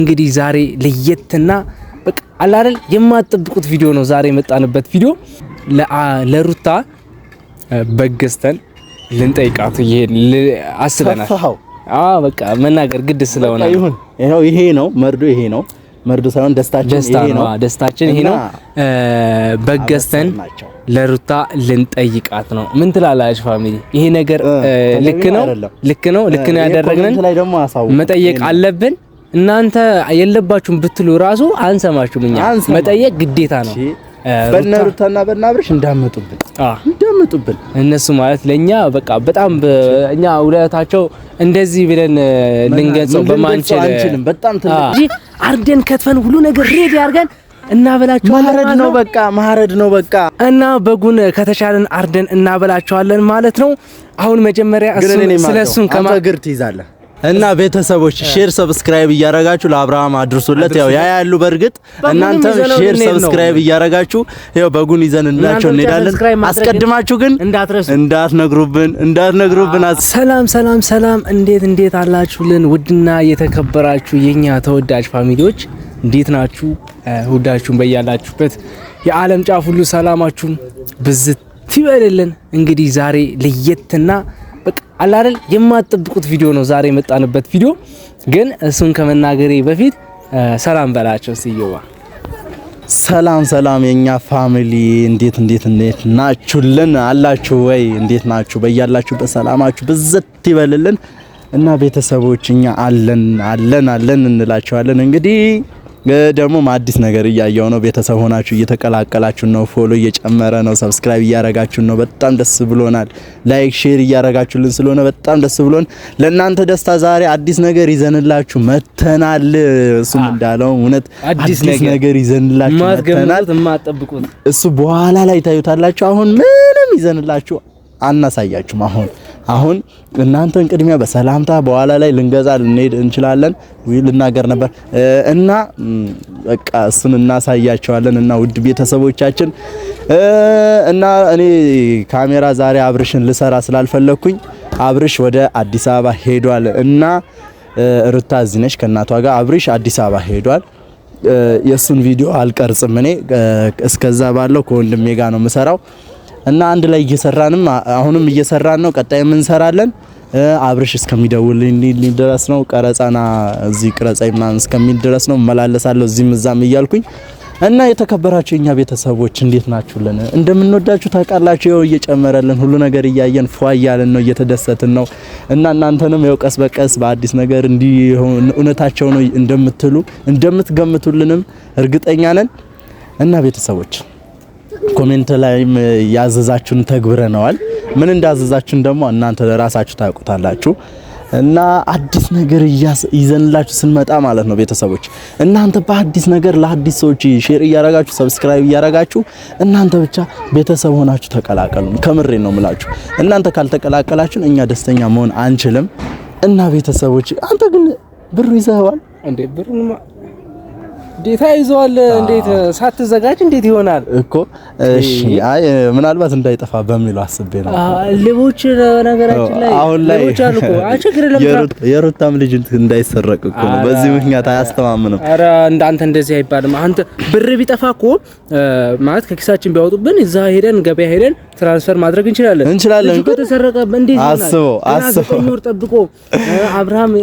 እንግዲህ ዛሬ ለየትና በቃ አላረል የማትጠብቁት ቪዲዮ ነው ዛሬ የመጣንበት ቪዲዮ ለሩታ በገስተን ልንጠይቃት አስበናል። በቃ መናገር ግድ ስለሆነ ይሄ ነው መርዶ ሳይሆን ደስታችን ይሄ ነው። በገስተን ለሩታ ልንጠይቃት ነው። ምን ትላላችሁ ፋሚሊ? ይሄ ነገር ልክ ነው ያደረግነን መጠየቅ አለብን። እናንተ የለባችሁም ብትሉ ራሱ አንሰማችሁም። እኛ መጠየቅ ግዴታ ነው። በነሩታና በናብርሽ እንዳመጡብን እነሱ ማለት ለኛ በቃ በጣም እኛ ውለታቸው እንደዚህ ብለን ልንገልጸው በማንችልም በጣም ትልቅ አርደን ከትፈን ሁሉ ነገር ሬዲ አድርገን እናበላቸዋለን። ማረድ ነው በቃ እና በጉን ከተቻለን አርደን እናበላቸዋለን ማለት ነው። አሁን መጀመሪያ ስለሱን ከማገር ትይዛለህ እና ቤተሰቦች ሼር ሰብስክራይብ እያረጋችሁ ለአብርሃም አድርሱለት። ያው ያያሉ በርግጥ እናንተም ሼር ሰብስክራይብ እያረጋችሁ ያው በጉን ይዘንላችሁ እንሄዳለን። አስቀድማችሁ ግን እንዳትነግሩብን። ሰላም እንዴት አላችሁልን? ውድና የተከበራችሁ የኛ ተወዳጅ ፋሚሊዎች እንዴት ናችሁ? ሁዳችሁም በያላችሁበት የዓለም ጫፍ ሁሉ ሰላማችሁ ብዝት ይበልልን። እንግዲህ ዛሬ ለየትና በቃ አላረል የማትጠብቁት ቪዲዮ ነው ዛሬ የመጣንበት ቪዲዮ። ግን እሱን ከመናገሬ በፊት ሰላም በላቸው ሲየዋ። ሰላም የኛ ፋሚሊ እንዴት ናችሁልን? አላችሁ ወይ? እንዴት ናችሁ? በያላችሁበት ሰላማችሁ ብዝት ይበልልን እና ቤተሰቦች እኛ አለን እንላችኋለን። እንግዲህ ደግሞ አዲስ ነገር እያየው ነው። ቤተሰብ ሆናችሁ እየተቀላቀላችሁ ነው። ፎሎ እየጨመረ ነው። ሰብስክራይብ እያረጋችሁ ነው። በጣም ደስ ብሎናል። ላይክ ሼር እያረጋችሁልን ስለሆነ በጣም ደስ ብሎን ለእናንተ ደስታ ዛሬ አዲስ ነገር ይዘንላችሁ መተናል። እሱም እንዳለው እውነት አዲስ ነገር ይዘንላችሁ መተናል። እሱ በኋላ ላይ ታዩታላችሁ። አሁን ምንም ይዘንላችሁ አናሳያችሁም። አሁን እናንተን ቅድሚያ በሰላምታ በኋላ ላይ ልንገዛ ልንሄድ እንችላለን ልናገር ነበር እና በቃ እሱን እናሳያቸዋለን። እና ውድ ቤተሰቦቻችን እና እኔ ካሜራ ዛሬ አብርሽን ልሰራ ስላልፈለኩኝ አብርሽ ወደ አዲስ አበባ ሄዷል እና ሩታ እዚህ ነች ከእናቷ ጋር። አብርሽ አዲስ አበባ ሄዷል። የሱን ቪዲዮ አልቀርጽም እኔ እስከዛ ባለው ከወንድሜ ጋር ነው የምሰራው እና አንድ ላይ አሁንም እየሰራን ነው። ቀጣይ ምን እንሰራለን? አብርሽ እስከሚደውልልኝ ድረስ ነው ቀረጻና እዚህ ቅረጻይ ምናምን እስከሚል ድረስ ነው መላለሳለሁ እዚህም እዛም እያልኩኝ እና የተከበራችሁ የኛ ቤተሰቦች እንዴት ናችሁልን? እንደምንወዳችሁ ታውቃላችሁ። እየጨመረልን ሁሉ ነገር እያየን ፏያለን ነው እየተደሰትን ነው እና እናንተንም ያው ቀስ በቀስ በአዲስ ነገር እንዲህ እውነታቸው ነው እንደምትገምቱልንም እርግጠኛ ነን እና ቤተሰቦች ኮሜንት ላይም ያዘዛችሁን ተግብረናል። ምን እንዳዘዛችሁን ደግሞ እናንተ ለራሳችሁ ታውቁታላችሁ እና አዲስ ነገር ይዘንላችሁ ስንመጣ ማለት ነው ቤተሰቦች እናንተ በአዲስ ነገር ለአዲስ ሰዎች ሼር እያረጋችሁ ሰብስክራይብ እያረጋችሁ እናንተ ብቻ ቤተሰብ ሆናችሁ ተቀላቀሉ። ከምሬ ነው የምላችሁ። እናንተ ካልተቀላቀላችሁ እኛ ደስተኛ መሆን አንችልም እና ቤተሰቦች አንተ ግን ብሩ ይዘዋል እንዴ? ብሩን ዴታ ይዘዋል። እንዴት ሳትዘጋጅ እንዴት ይሆናል እኮ? እሺ አይ ምናልባት እንዳይጠፋ በሚለው አስቤ ነው። ሌቦች ነገራችን ላይ ሌቦች አሉ እኮ አቸግረ ለምታ የሩታም ልጅ እንዳይሰረቅ እኮ ነው። በዚህ ምክንያት አያስተማምንም። ኧረ እንዳንተ እንደዚህ አይባልም። አንተ ብር ቢጠፋ እኮ ማለት ከኪሳችን ቢያወጡብን እዛ ሄደን ገበያ ሄደን ትራንስፈር ማድረግ እንችላለን እኮ። ተሰረቀ እንዴት ይሆናል? አስበው ጠብቆ አብርሃም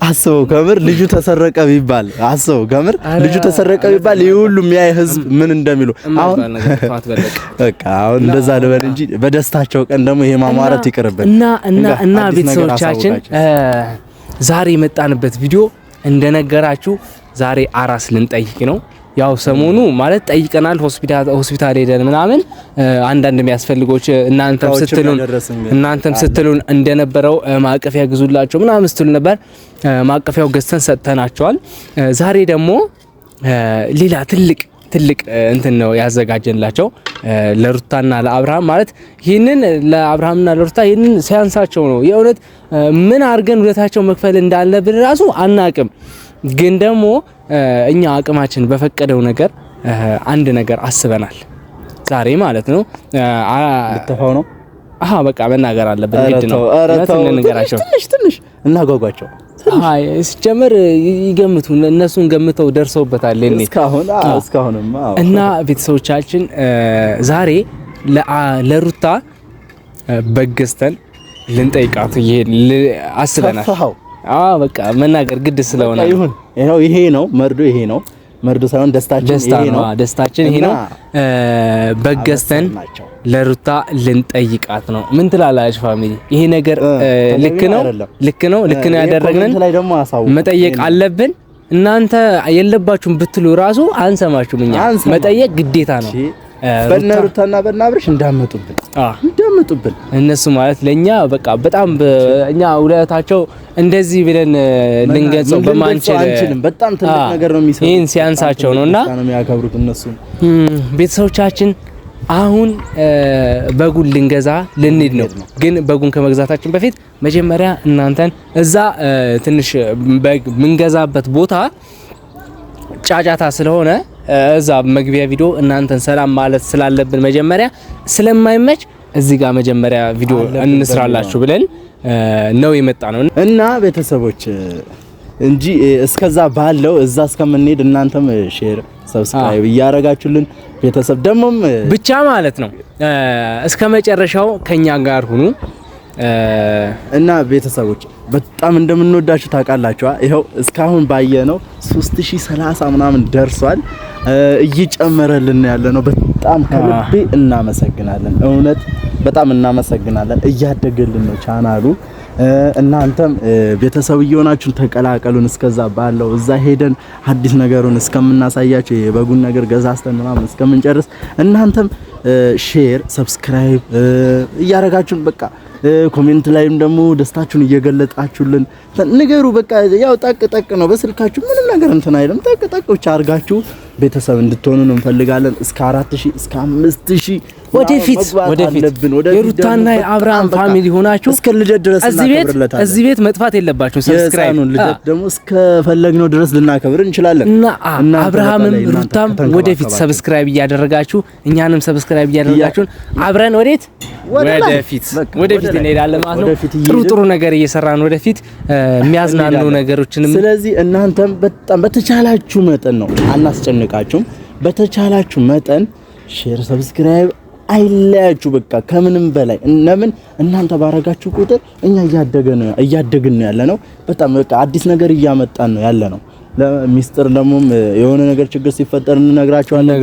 አስበው ከምር ልጁ ተሰረቀ ቢባል አስበው ከምር ልጁ ተሰረቀ ቢባል ይሁሉ የሚያይ ህዝብ ምን እንደሚሉ አሁን በቃ አሁን እንደዛ ልበል እንጂ በደስታቸው ቀን ደግሞ ይሄ ማማረት ይቀርብን እና ቤተሰቦቻችን ዛሬ የመጣንበት ቪዲዮ እንደነገራችሁ ዛሬ አራስ ልንጠይቅ ነው። ያው ሰሞኑ ማለት ጠይቀናል። ሆስፒታል ሄደን ምናምን አንዳንድ የሚያስፈልጎች እናንተም ስትሉን እንደነበረው ማቀፊያ ግዙላቸው ምናምን ስትሉ ነበር። ማቀፊያው ገዝተን ሰጥተናቸዋል። ዛሬ ደግሞ ሌላ ትልቅ እንትን ነው ያዘጋጀንላቸው ለሩታና ለአብርሃም። ማለት ይሄንን ለአብርሃምና ለሩታ ይሄንን ሲያንሳቸው ነው የእውነት ምን አድርገን ውለታቸው መክፈል እንዳለብን ራሱ አናቅም። ግን ደግሞ እኛ አቅማችን በፈቀደው ነገር አንድ ነገር አስበናል ዛሬ ማለት ነው። ልተፋው ነው በቃ መናገር አለብን ግድ ነው። ትንሽ እናጓጓቸው አይ ሲጀመር ይገምቱ እነሱን ገምተው ደርሰውበታል እኔ እስካሁንማ እና ቤተሰቦቻችን ዛሬ ለሩታ በገስተን ልንጠይቃት አስበናል። በቃ መናገር ግድ ስለሆነ ይሄው ይሄ ነው መርዶ ሳይሆን ደስታችን ይሄ ነው። በገስተን ለሩታ ልንጠይቃት ነው። ምን ትላላችሁ ፋሚሊ? ይሄ ነገር ልክ ነው ያደረግነን መጠየቅ አለብን። እናንተ የለባችሁም ብትሉ ራሱ አንሰማችሁም። እኛ መጠየቅ ግዴታ ነው። በነሩታና በናብርሽ እንዳመጡብን እነሱ ማለት ለኛ በቃ በጣም እኛ ውለታቸው እንደዚህ ብለን ልንገልጸው በማንችል በጣም ትልቅ ነገር ነው የሚሰሩት። ይሄን ሲያንሳቸው ነውና ነው የሚያከብሩት እነሱ። ቤተሰቦቻችን አሁን በጉን ልንገዛ ልንሄድ ነው። ግን በጉን ከመግዛታችን በፊት መጀመሪያ እናንተን እዛ ትንሽ በግ ምንገዛበት ቦታ ጫጫታ ስለሆነ እዛ መግቢያ ቪዲዮ እናንተን ሰላም ማለት ስላለብን መጀመሪያ ስለማይመች እዚህ ጋር መጀመሪያ ቪዲዮ እንስራላችሁ ብለን ነው የመጣ ነው እና ቤተሰቦች እንጂ እስከዛ ባለው እዛ እስከምንሄድ እናንተም ሼር ሰብስክራይብ እያረጋችሁልን ቤተሰብ ደሞም ብቻ ማለት ነው እስከ መጨረሻው ከኛ ጋር ሁኑ እና ቤተሰቦች በጣም እንደምንወዳችሁ ታውቃላችሁ። ይሄው እስካሁን ባየነው 3030 ምናምን ደርሷል። እየጨመረልን ያለ ነው። በጣም ከልቤ እናመሰግናለን። እውነት በጣም እናመሰግናለን። እያደገልን ነው ቻናሉ። እናንተም ቤተሰብ እየሆናችሁ ተቀላቀሉን። እስከዛ ባለው እዛ ሄደን አዲስ ነገሩን እስከምናሳያችሁ የበጉን ነገር ገዛስተን ምናምን እስከምንጨርስ እናንተም ሼር ሰብስክራይብ እያረጋችሁን በቃ ኮሜንት ላይም ደግሞ ደስታችሁን እየገለጣችሁልን ነገሩ በቃ ያው ጠቅ ነው። በስልካችሁ ምንም ነገር እንትን አይደለም። ጠቅ ብቻ አርጋችሁ ቤተሰብ እንድትሆኑ እንፈልጋለን። እስከ 4000 እስከ 5000 ወደፊት የሩታና የአብርሃም ፋሚሊ ሆናችሁ እስከ ልደት ድረስ እናከብርለታለን። እዚህ ቤት መጥፋት የለባችሁም። ሰብስክራይብ ነው ልደት ደግሞ እስከ ፈለግነው ድረስ ልናከብር እንችላለን። እና አብርሃምም ሩታም ወደፊት ሰብስክራይብ እያደረጋችሁ እኛንም ሰብስክራይብ እያደረጋችሁን አብረን ወደፊት እንሄዳለን ማለት ነው። ጥሩ ነገር እየሰራን ወደፊት የሚያዝናኑ ነገሮችንም ስለዚህ እናንተም በጣም በተቻላችሁ መጠን ነው አናስጨንቃችሁም። በተቻላችሁ መጠን ሼር ሰብስክራይብ አይለያችሁ። በቃ ከምንም በላይ ለምን እናንተ ባረጋችሁ ቁጥር እኛ እያደግን ነው ያለ ነው። በጣም በቃ አዲስ ነገር እያመጣን ነው ያለ ነው። ለሚስጥር ደግሞ የሆነ ነገር ችግር ሲፈጠር እንነግራችኋለን።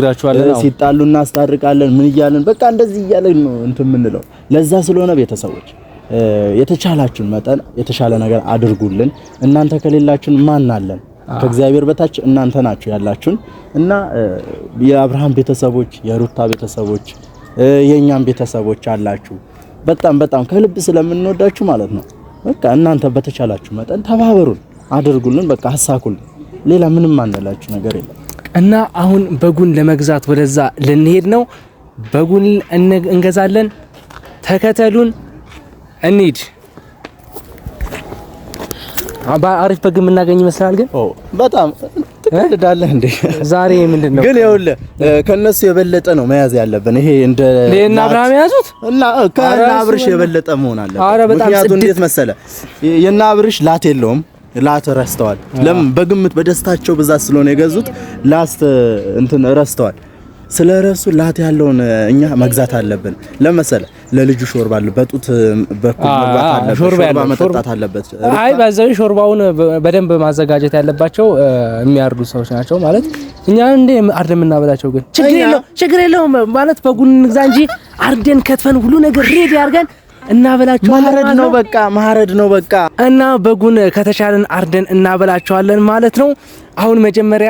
ሲጣሉ እናስታርቃለን። ምን እያለን በቃ እንደዚህ እያለን ነው እንትን የምንለው። ለዛ ስለሆነ ቤተሰቦች የተቻላችሁን መጠን የተሻለ ነገር አድርጉልን። እናንተ ከሌላችሁን ማን አለን? ከእግዚአብሔር በታች እናንተ ናችሁ ያላችሁን እና የአብርሃም ቤተሰቦች የሩታ ቤተሰቦች የኛም ቤተሰቦች አላችሁ። በጣም ከልብ ስለምንወዳችሁ ማለት ነው። በቃ እናንተ በተቻላችሁ መጠን ተባበሩን፣ አድርጉልን፣ በቃ አሳኩልን። ሌላ ምንም አንላችሁ ነገር የለም። እና አሁን በጉን ለመግዛት ወደዛ ልንሄድ ነው። በጉን እንገዛለን። ተከተሉን እንሂድ። አሪፍ በግ የምናገኝ ይመስላል። ግን በጣም ትቀልዳለህ እንዴ? ዛሬ ምንድነው ግን ይኸውልህ ከነሱ የበለጠ ነው መያዝ ያለብን። ይሄ እንደ ለና አብርሃም ያዙት እና ከና አብርሽ የበለጠ መሆን አለበት። ምክንያቱም እንዴት መሰለ የና አብርሽ ላት የለውም። ላት ረስተዋል። ለምን? በግምት በደስታቸው ብዛት ስለሆነ የገዙት ላስት እንትን ረስተዋል። ስለረሱ ላት ያለውን እኛ መግዛት አለብን። ለምሳሌ ለልጁ ሾርባ በጡት በኩል መግባት አለበት። ሾርባ መጠጣት አለበት። አይ ባዛው ሾርባውን በደንብ ማዘጋጀት ያለባቸው የሚያርዱ ሰዎች ናቸው ማለት እኛ እንደ አርደን እናበላቸው። ግን ችግር የለውም ማለት በጉን እንግዛ እንጂ አርደን ከትፈን ሁሉ ነገር ሬዲ አድርገን እናበላቸው። ማረድ ነው በቃ እና በጉን ከተቻለን አርደን እናበላቸዋለን ማለት ነው። አሁን መጀመሪያ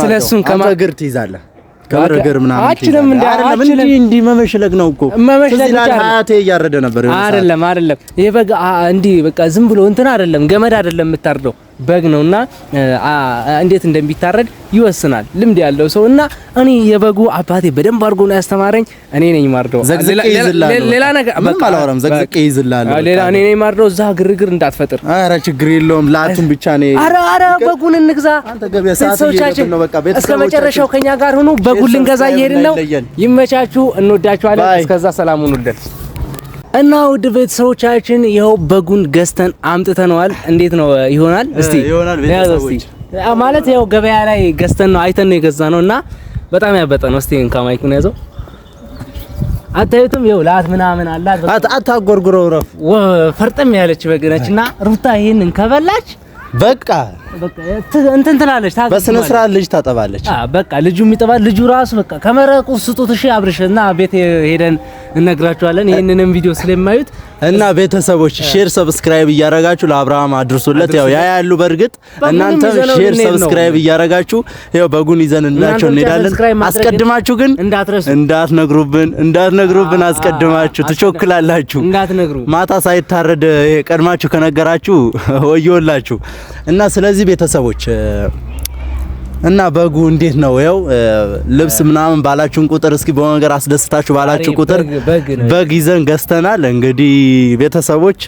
ስለሱን ከማገር ትይዛለህ ከበርገር ምናምን አችንም እንዲ መመሽለግ ነው እኮ መመሽለግ ሀያቴ እያረደ ነበር። አይደለም ይሄ በግ እንዲ በቃ ዝም ብሎ እንትን አይደለም፣ ገመድ አይደለም የምታርደው በግ ነውና እንዴት እንደሚታረድ ይወስናል ልምድ ያለው ሰው። እና እኔ የበጉ አባቴ በደንብ አድርጎ ነው ያስተማረኝ። እኔ ነኝ ማርደው። ሌላ ነገር በቃ አላወራም። ዘግዝቄ ይዝላል። ሌላ እኔ ነኝ ማርደው። እዛ ግርግር እንዳትፈጥር። ኧረ ችግር የለውም። ላቱን ብቻ ነው። ኧረ በጉን እንግዛ። አንተ ገበያ ሰዓት እየሄድን ነው። በቃ እስከ መጨረሻው ከኛ ጋር ሁኑ። በጉን ልንገዛ እየሄድን ነው። ይመቻችሁ። እንወዳችኋለን። እስከዛ ሰላም ሁኑልን። እና ውድ ቤተሰቦቻችን ይኸው በጉን ገዝተን አምጥተነዋል። እንዴት ነው ይሆናል? እስቲ ይሆናል ቤተሰቦች ማለት ያው ገበያ ላይ ገዝተን ነው አይተን ነው የገዛነውና በጣም ያበጠ ነው። እስቲ እንካማይኩን ያዘው አታዩትም? ይኸው ላት ምናምን አላት። አታጎርጉረው ረፍ ፈርጠም ያለች በግ ነችና ሩታ ይሄንን ከበላች በቃ እንትን ትላለች። በስነ ስርዓት ልጅ ታጠባለች። በቃ ልጁ የሚጠባ ልጁ ራሱ በቃ ከመረቁ ስጡት። እሺ አብርሽና ቤት ሄደን እነግራቸዋለን ይሄንንም ቪዲዮ ስለማዩት እና ቤተሰቦች ሼር ሰብስክራይብ እያረጋችሁ ለአብርሃም አድርሱለት። ያው ያያሉ በርግጥ እናንተ ሼር ሰብስክራይብ እያረጋችሁ ያው በጉን ይዘንላችሁ እንሄዳለን። አስቀድማችሁ ግን እንዳትነግሩብን አስቀድማችሁ ትቾክላላችሁ። ማታ ሳይታረድ ቀድማችሁ ከነገራችሁ ወዮላችሁ። እና ስለዚህ ቤተሰቦች እና በጉ እንዴት ነው? ያው ልብስ ምናምን ባላችሁን ቁጥር እስኪ በነገር አስደስታችሁ ባላችሁ ቁጥር በግ ይዘን ገዝተናል። እንግዲህ ቤተሰቦች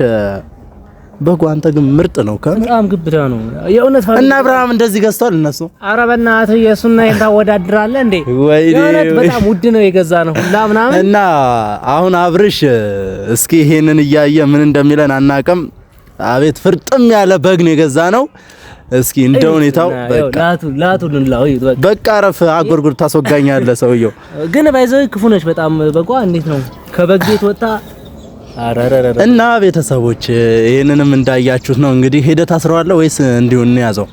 በጉ አንተ ግን ምርጥ ነው፣ በጣም ግብዳ ነው የእውነት። እና አብርሃም እንደዚህ ገዝቷል እነሱ። ኧረ በእናትህ የሱና ታወዳድራለህ እንዴ? የእውነት በጣም ውድ ነው የገዛ ነው ሁላ ምናምን። እና አሁን አብርሽ እስኪ ይሄንን እያየ ምን እንደሚለን አናውቅም። አቤት ፍርጥም ያለ በግ ነው የገዛ ነው። እስኪ እንደ ሁኔታው በቃ ረፍ አጎርጉር ታስወጋኛለህ ሰውየው። ግን ባይዘው ክፉ ነች በጣም በጓ። እንዴት ነው ከበግ ቤት ወጣ? እና ቤተሰቦች ይሄንንም እንዳያችሁት ነው እንግዲህ። ሄደህ ታስረዋለህ ወይስ እንዲሁ እንያዘው?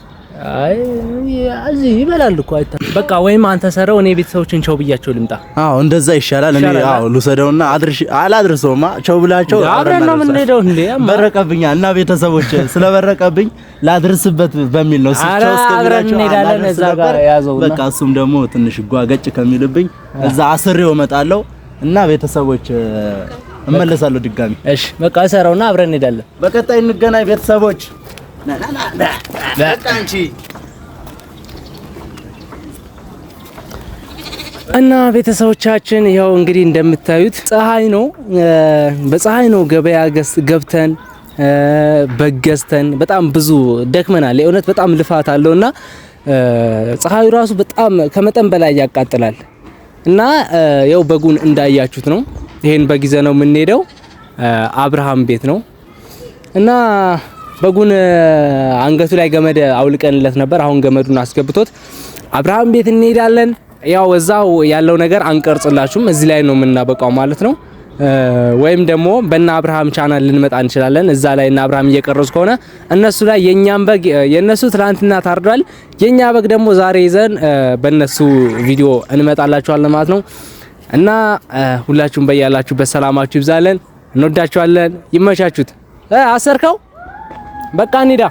አይ እዚህ ይበላል እኮ አይታ። በቃ ወይም አንተ ሰረው እኔ ቤተሰቦችን ቸው ብያቸው ልምጣ። አዎ እንደዛ ይሻላል። እኔ ልውሰደውና አላድርሰውማ ቸው ብላቸው አብረን ነው የምንሄደው እንዴ? በረቀብኛ እና ቤተሰቦች ስለበረቀብኝ ላድርስበት በሚል ነው ቸው እስከብላቸው እንሄዳለን። እዛ ጋር ያዘውና በቃ እሱም ደግሞ ትንሽ ጓገጭ ከሚልብኝ እዛ አስሬው እመጣለሁ እና ቤተሰቦች እመለሳለሁ ድጋሚ። እሺ በቃ ሰራውና አብረን እንሄዳለን። በቀጣይ እንገናኝ ቤተሰቦች። እና ቤተሰቦቻችን ያው እንግዲህ እንደምታዩት ፀሐይ ነው፣ በፀሐይ ነው ገበያ ገብተን በገዝተን በጣም ብዙ ደክመናል። የእውነት በጣም ልፋት አለውና ፀሐዩ ራሱ በጣም ከመጠን በላይ ያቃጥላል። እና ያው በጉን እንዳያችሁት ነው። ይሄን በጊዜ ነው የምንሄደው። አብርሃም ቤት ነው እና በጉን አንገቱ ላይ ገመድ አውልቀንለት ነበር። አሁን ገመዱን አስገብቶት አብርሃም ቤት እንሄዳለን። ያው እዛው ያለው ነገር አንቀርጽላችሁም፣ እዚህ ላይ ነው የምናበቃው ማለት ነው። ወይም ደግሞ በእና አብርሃም ቻናል ልንመጣ እንችላለን። እዛ ላይ እና አብርሃም እየቀረጹ ከሆነ እነሱ ላይ የኛን በግ የነሱ ትላንትና ታርዷል፣ የኛ በግ ደግሞ ዛሬ ይዘን በእነሱ ቪዲዮ እንመጣላችኋለን ማለት ነው። እና ሁላችሁም በያላችሁበት ሰላማችሁ ይብዛለን። እንወዳችኋለን። ይመቻችሁት። አሰርከው በቃ እንሂዳ።